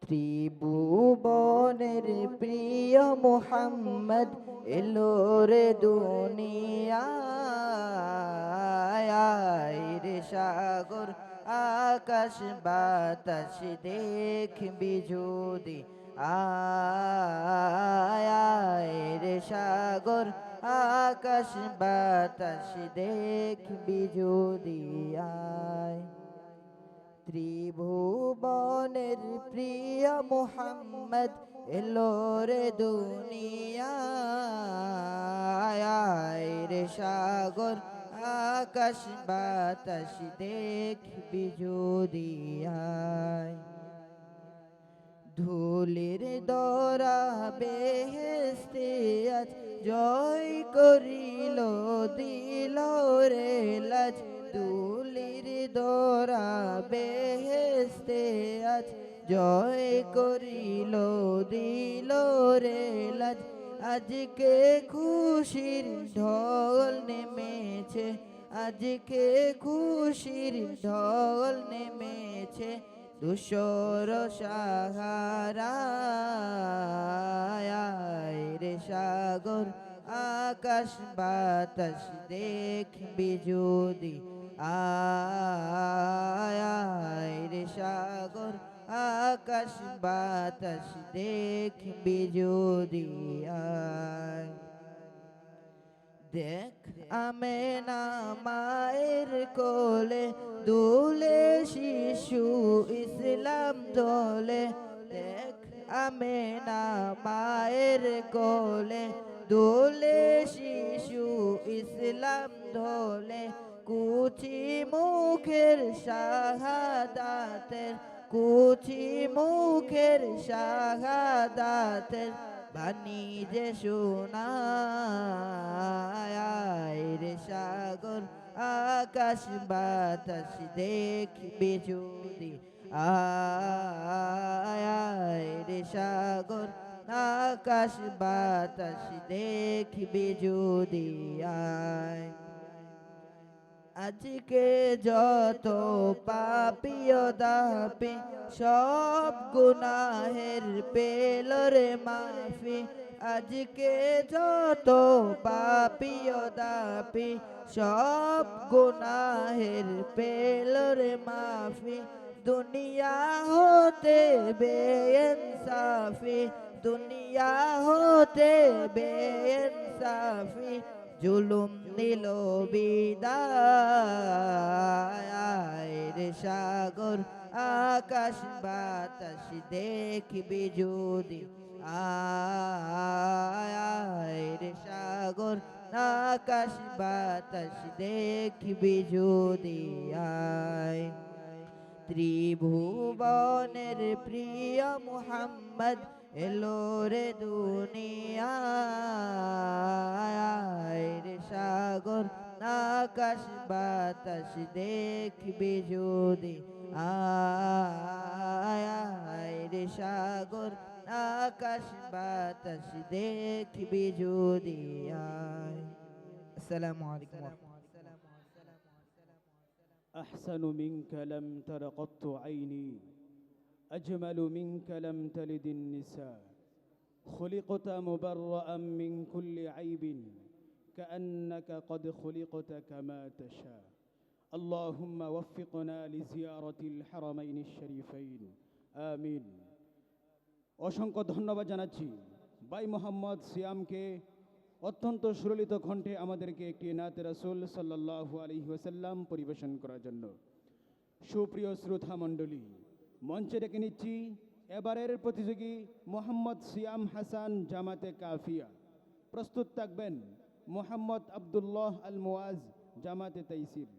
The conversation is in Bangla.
ত্রিভুবনের প্রিয় মুহাম্মদ এলো রে দুনিয়ায় রে সাগর আকাশ বাতাস দেখবি যদি আয় রে সাগর আকাশ বাতাস দেখবি যদি আয় ত্রিভুবনের প্রিয় মুহাম্মদ এলো রে দুনিয়ায় রে সাগর আকাশ বাতাস দেখবি যদি আয় ধুলির দরা বেহেস্তে আজ জয় করিল দিল রে লাজ ধুলির দরা বেহেস্তে আজ জয় করিল দিল রে লাজ আজকে খুশির ঢল নেমেছে আজকে খুশির ঢল নেমেছে দুশোর সাহারায় রে সাগর আকাশ বাতাস দেখবি যদি আয় রে সাগর আকাশ বাতাস দেখবি যদি আয় দেখ আমেনা মায়ের কোলে দুলে শিশু ইসলাম দোলে দেখ আমেনা মায়ের কোলে দুলে শিশু ইসলাম দোলে কুচি মুখের শাহাদাতের কুচি মুখের শাহাদাতের বাণী যে শোনায় রে সাগর আকাশ বাতাস দেখবি যদি আয় রে সাগর আকাশ বাতাস দেখবি যদি আয় আজকে যত পাপিও দাপি সব গুনাহের পেল রে মাফি আজকে যত পাপিও দাপি সব গুনাহের পেল রে মাফি দুনিয়া হতে বেইনসাফি দুনিয়া হতে বেইনসাফি জুলুম দিল বিদায় রে সাগর আকাশ বাতাস দেখবি যদি আয় রে সাগর আকাশ বাতাস দেখবি যদি আয় ত্রিভুবনের প্রিয় মুহাম্মদ এলো রে দুনিয়ায় রে সাগর আকাশ বাতাস দেখবি যদি আয় রে সাগর আকাশ বাতাস দেখবি যদি আয় আসসালামু আলাইকুম أحسن منك لم تر قط عيني أجمل منك لم تلد النساء خلقت مبرأ من كل عيب كأنك قد خلقت كما تشاء اللهم وفقنا لزيارة الحرمين الشريفين آمين অসংখ্য ধন্যবাদ জানাচ্ছি ভাই মোহাম্মদ সিয়ামকে অত্যন্ত সুললিত কণ্ঠে আমাদেরকে একটি নাতে রাসূল সাল্লাল্লাহু আলাইহি ওয়াসাল্লাম পরিবেশন করার জন্য। সুপ্রিয় শ্রোতা মণ্ডলী, মঞ্চে ডেকে নিচ্ছি এবারের প্রতিযোগী মোহাম্মদ সিয়াম হাসান জামাতে কাফিয়া। প্রস্তুত থাকবেন মোহাম্মদ আব্দুল্লাহ আল মুআজ জামাতে তাইসির।